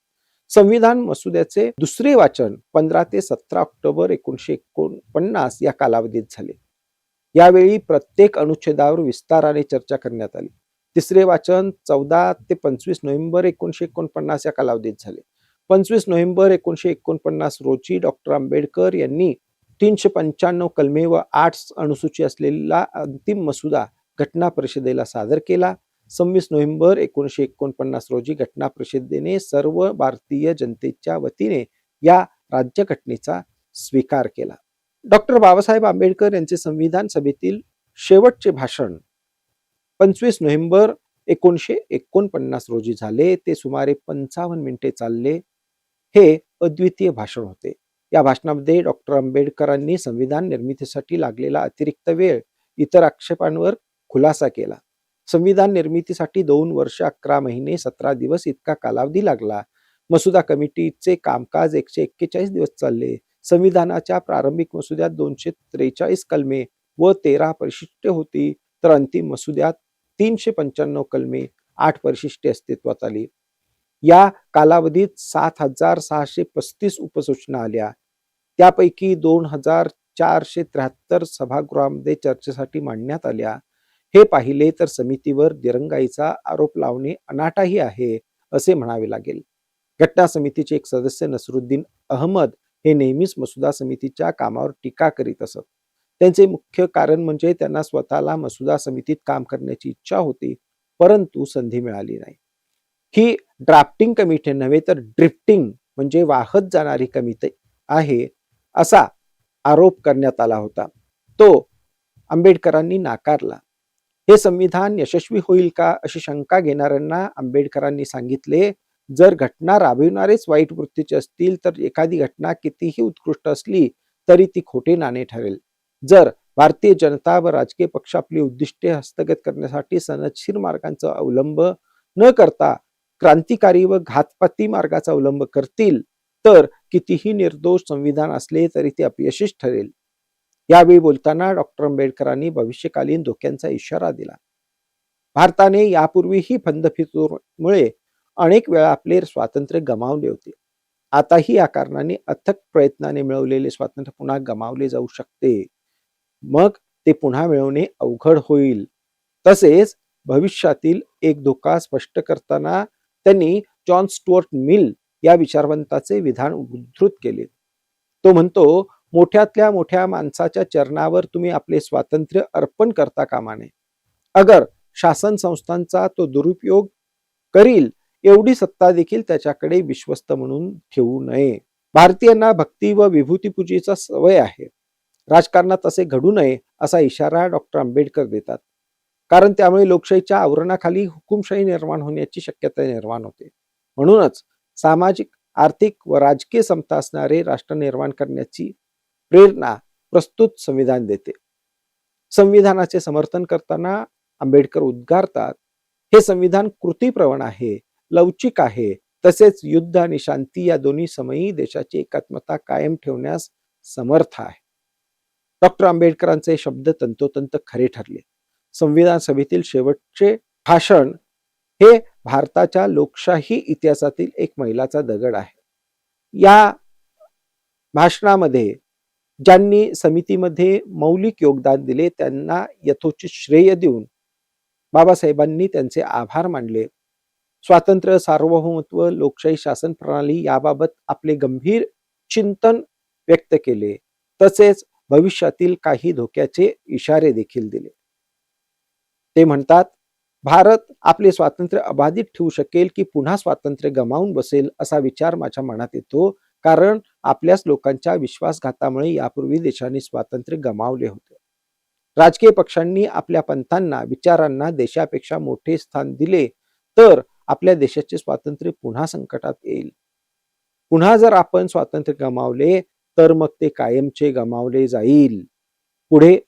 संविधान मसुद्याचे दुसरे वाचन 15 ते 17 ऑक्टोबर 1949 या कालावधीत झाले. यावेळी प्रत्येक अनुच्छेदावर विस्ताराने चर्चा करण्यात आली. तिसरे वाचन 14 ते 25 नोव्हेंबर 1949 या कालावधीत झाले. 25 नोव्हेंबर 1949 रोजी डॉक्टर आंबेडकर यांनी 395 कलमे व 8 अनुसूची असलेला अंतिम मसुदा घटना परिषदेला सादर केला. 26 नोव्हेंबर 1949 रोजी घटना परिषदेने सर्व भारतीय जनतेच्या वतीने या राज्यघटनेचा स्वीकार केला. डॉक्टर बाबासाहेब आंबेडकर यांचे संविधान सभेतील शेवटचे भाषण 25 नोव्हेंबर 1949 रोजी झाले. ते सुमारे 55 मिनिटे चालले. हे अद्वितीय भाषण होते. या भाषणामध्ये डॉक्टर आंबेडकरांनी संविधान निर्मितीसाठी लागलेला अतिरिक्त वेळ, इतर आक्षेपांवर खुलासा केला. संविधान निर्मितीसाठी 2 वर्ष 11 महिने 17 दिवस इतका कालावधी लागला. मसुदा कमिटीचे कामकाज 141 दिवस चालले. संविधानाच्या प्रारंभिक मसुद्यात 243 कलमे व 13 परिशिष्टे होती, तर अंतिम मसुद्यात 395 कलमे 8 परिशिष्टे अस्तित्वात आली. या कालावधीत 7,635 उपसूचना आल्या. त्यापैकी 2,473 सभागृहामध्ये चर्चेसाठी मांडण्यात आल्या. हे पाहिले तर समितीवर दिरंगाईचा आरोप लावणे अनाठाही आहे असे म्हणावे लागेल. घटना समितीचे एक सदस्य नसरुद्दीन अहमद हे नेहमीच मसुदा समितीच्या कामावर टीका करीत असत. त्यांचे मुख्य कारण म्हणजे त्यांना स्वतःला मसुदा समितीत काम करण्याची इच्छा होती, परंतु संधी मिळाली नाही. ही ड्राफ्टिंग कमिटी नव्हे तर ड्रिफ्टिंग म्हणजे वाहत जाणारी कमिटी आहे असा आरोप करण्यात आला होता. तो आंबेडकरांनी नाकारला. हे संविधान यशस्वी होईल का अशी शंका घेणाऱ्यांना आंबेडकरांनी सांगितले, जर घटना राबविणारेच वाईट वृत्तीचे असतील तर एखादी घटना कितीही उत्कृष्ट असली तरी ती खोटे नाणे ठरेल. जर भारतीय जनता व राजकीय पक्ष आपली उद्दिष्टे हस्तगत करण्यासाठी सनदशीर मार्गांचा अवलंब न करता क्रांतिकारी व घातपाती मार्गाचा अवलंब करतील तर कितीही निर्दोष संविधान असले तरी ते अपयशीच ठरेल. यावेळी बोलताना डॉक्टर आंबेडकरांनी भविष्यकालीन धोक्यांचा इशारा दिला. भारताने यापूर्वीही फंदफितूरमुळे अनेक वेळा आपले स्वातंत्र्य गमावले होते. आताही या कारणाने अथक प्रयत्नाने मिळवलेले स्वातंत्र्य पुन्हा गमावले जाऊ शकते. मग ते पुन्हा मिळवणे अवघड होईल. तसेच भविष्यातील एक धोका स्पष्ट करताना त्यांनी जॉन स्टुअर्ट मिल या विचारवंताचे विधान उद्धृत केले. तो म्हणतो, मोठ्यातल्या मोठ्या माणसाच्या चरणावर तुम्ही आपले स्वातंत्र्य अर्पण करता कामा नये. अगर शासन संस्थांचा तो दुरुपयोग करील एवढी सत्ता देखील त्याच्याकडे विश्वस्त म्हणून ठेवू नये. भारतीयांना भक्ती व विभूतीपूजेचा सवय आहे. राजकारणात असे घडू नये असा इशारा डॉक्टर आंबेडकर देतात. कारण त्यामुळे लोकशाहीच्या आवरणाखाली हुकुमशाही निर्माण होण्याची शक्यता निर्माण होते. म्हणूनच सामाजिक, आर्थिक व राजकीय समता असणारे राष्ट्र निर्माण करण्याची प्रेरणा प्रस्तुत संविधान देते. संविधानाचे समर्थन करताना आंबेडकर उद्गारतात, हे संविधान कृतीप्रवण आहे, लवचिक आहे, तसेच युद्ध आणि शांती या दोन्ही समयी देशाची एकात्मता कायम ठेवण्यास समर्थ आहे. डॉक्टर आंबेडकरांचे शब्द तंतोतंत खरे ठरले. संविधान सभेतील शेवटचे भाषण हे भारताच्या लोकशाही इतिहासातील एक मैलाचा दगड आहे. या भाषणामध्ये ज्यांनी समितीमध्ये मौलिक योगदान दिले त्यांना यथोचित श्रेय देऊन बाबासाहेबांनी त्यांचे आभार मानले. स्वातंत्र्य, सार्वभौमत्व, लोकशाही शासन प्रणाली याबाबत आपले गंभीर चिंतन व्यक्त केले. तसेच भविष्यातील काही धोक्याचे इशारे देखील दिले. ते म्हणतात, भारत आपले स्वातंत्र्य अबाधित ठेवू शकेल की पुन्हा स्वातंत्र्य गमावून बसेल असा विचार माझ्या मनात येतो, कारण आपल्याच लोकांच्या विश्वासघातामुळे यापूर्वी देशाने स्वातंत्र्य गमावले होते. राजकीय पक्षांनी आपल्या पंथांना, विचारांना देशापेक्षा मोठे स्थान दिले तर आपल्या देशाचे स्वातंत्र्य पुन्हा संकटात येईल. पुन्हा जर आपण स्वातंत्र्य गमावले तर मग ते कायमचे गमावले जाईल. पुढे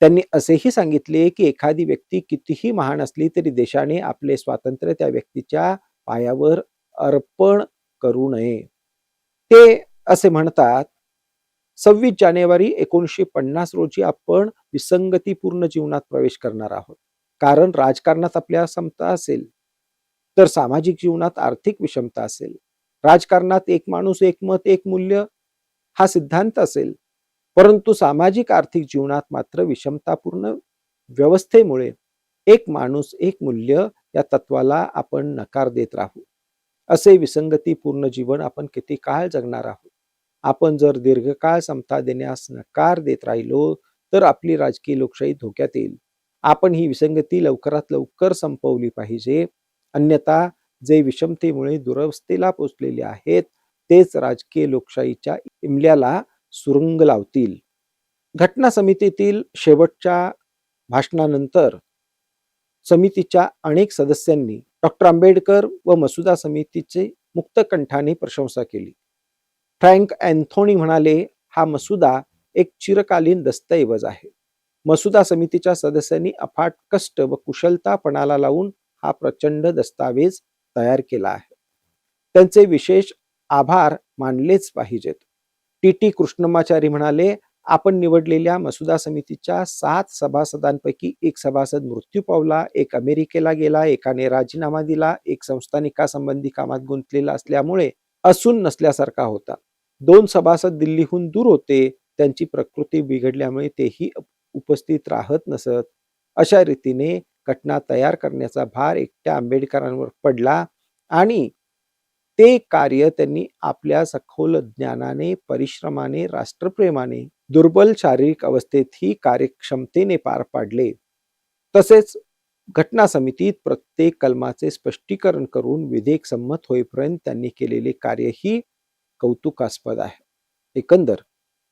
त्यांनी असेही सांगितले की एखादी व्यक्ती कितीही महान असली तरी देशाने आपले स्वातंत्र्य त्या व्यक्तीच्या पायावर अर्पण करू नये. ते असे म्हणतात, 26 जानेवारी 1950 रोजी आपण विसंगतीपूर्ण जीवनात प्रवेश करणार आहोत. कारण राजकारणात आपल्या समता असेल तर सामाजिक जीवनात आर्थिक विषमता असेल. राजकारणात एक माणूस, एक मत, एक मूल्य हा सिद्धांत असेल, परंतु सामाजिक आर्थिक जीवनात मात्र विषमतापूर्ण व्यवस्थेमुळे एक माणूस एक मूल्य या तत्वाला आपण नकार देत राहू. असे विसंगतीपूर्ण जीवन आपण किती काळ जगणार आहोत. आपण जर दीर्घकाळ समता देण्यास नकार देत राहिलो तर आपली राजकीय लोकशाही धोक्यात येईल. आपण ही विसंगती लवकरात लवकर संपवली पाहिजे. अन्यथा जे विषमतेमुळे दुरवस्थेला पोचलेले आहेत तेच राजकीय लोकशाहीच्या इमल्याला सुरुंग लावतील. घटना समितीतील शेवटच्या भाषणानंतर समितीच्या अनेक सदस्यांनी डॉक्टर आंबेडकर व मसुदा समितीचे मुक्तकंठाने प्रशंसा केली. फ्रँक अँथोनी म्हणाले, हा मसुदा एक चिरकालीन दस्तऐवज आहे. मसुदा समितीच्या सदस्यांनी अफाट कष्ट व कुशलता पणाला लावून हा प्रचंड दस्तावेज तयार केला आहे. त्यांचे विशेष आभार मानलेच पाहिजेत. टी कृष्णमाचारी म्हणाले, आपण निवडलेल्या मसुदा समितीच्या 7 सभासदांपैकी एक सभासद मृत्यू पावला, एक अमेरिकेला गेला, एकाने राजीनामा दिला, एक संस्थानिकासंबंधी कामात गुंतलेला असल्यामुळे असून नसल्यासारखा होता. 2 सभासद दिल्लीहून दूर होते, त्यांची प्रकृती बिघडल्यामुळे तेही उपस्थित राहत नसत. अशा रीतीने घटना तयार करण्याचा भार एकट्या आंबेडकरांवर पडला आणि ते कार्य त्यांनी आपल्या सखोल ज्ञानाने, परिश्रमाने, राष्ट्रप्रेमाने, दुर्बल शारीरिक अवस्थेतही कार्यक्षमतेने पार पाडले. तसेच घटना समितीत प्रत्येक कलमाचे स्पष्टीकरण करून विधेयक संमत होईपर्यंत त्यांनी केलेले कार्यही कौतुकास्पद आहे. एकंदर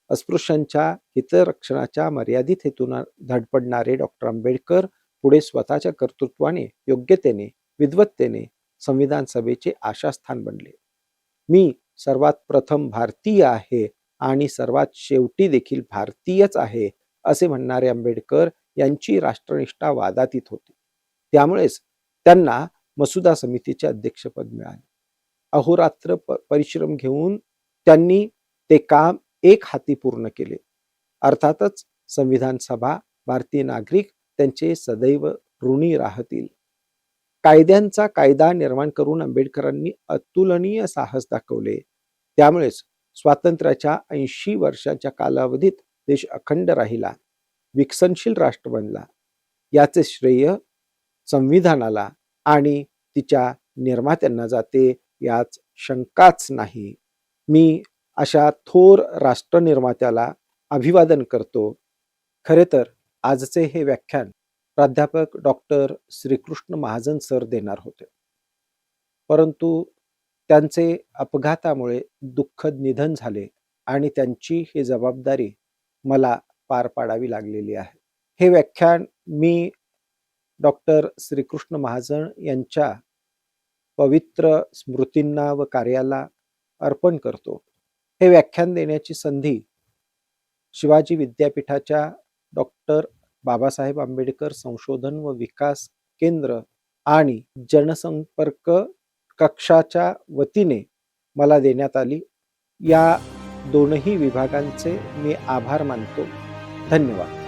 अस्पृश्यांच्या हितरक्षणाच्या मर्यादित हेतून धडपडणारे डॉक्टर आंबेडकर पुढे स्वतःच्या कर्तृत्वाने, योग्यतेने, विद्वत्तेने संविधान सभेचे आशास्थान बनले. मी सर्वात प्रथम भारतीय आहे आणि सर्वात शेवटी देखील भारतीयच आहे असे म्हणणारे आंबेडकर यांची राष्ट्रनिष्ठा वादातीत होती. त्यामुळेच त्यांना मसुदा समितीचे अध्यक्षपद मिळाले. अहोरात्र परिश्रम घेऊन त्यांनी ते काम एक हाती पूर्ण केले. अर्थातच संविधान सभा, भारतीय नागरिक त्यांचे सदैव ऋणी राहतील. कायद्यांचा कायदा निर्माण करून आंबेडकरांनी अतुलनीय साहस दाखवले. त्यामुळेच स्वातंत्र्याच्या 80 वर्षाच्या कालावधीत देश अखंड राहिला, विकसनशील राष्ट्र बनला. याचे श्रेय संविधानाला आणि तिच्या निर्मात्यांना जाते, यात शंकाच नाही. मी अशा थोर राष्ट्रनिर्मात्याला अभिवादन करतो. खरे तर आजचे हे व्याख्यान प्राध्यापक डॉक्टर श्रीकृष्ण महाजन सर देणार होते, परंतु त्यांचे अपघातामुळे दुःखद निधन झाले आणि त्यांची ही जबाबदारी मला पार पाडावी लागलेली आहे. हे व्याख्यान मी डॉक्टर श्रीकृष्ण महाजन यांच्या पवित्र स्मृतींना व कार्याला अर्पण करतो. हे व्याख्यान देण्याची संधी शिवाजी विद्यापीठाच्या डॉक्टर बाबासाहेब आंबेडकर संशोधन व विकास केंद्र आणि जनसंपर्क कक्षाच्या वतीने मला देण्यात आली. या दोनही विभागांचे मी आभार मानतो. धन्यवाद.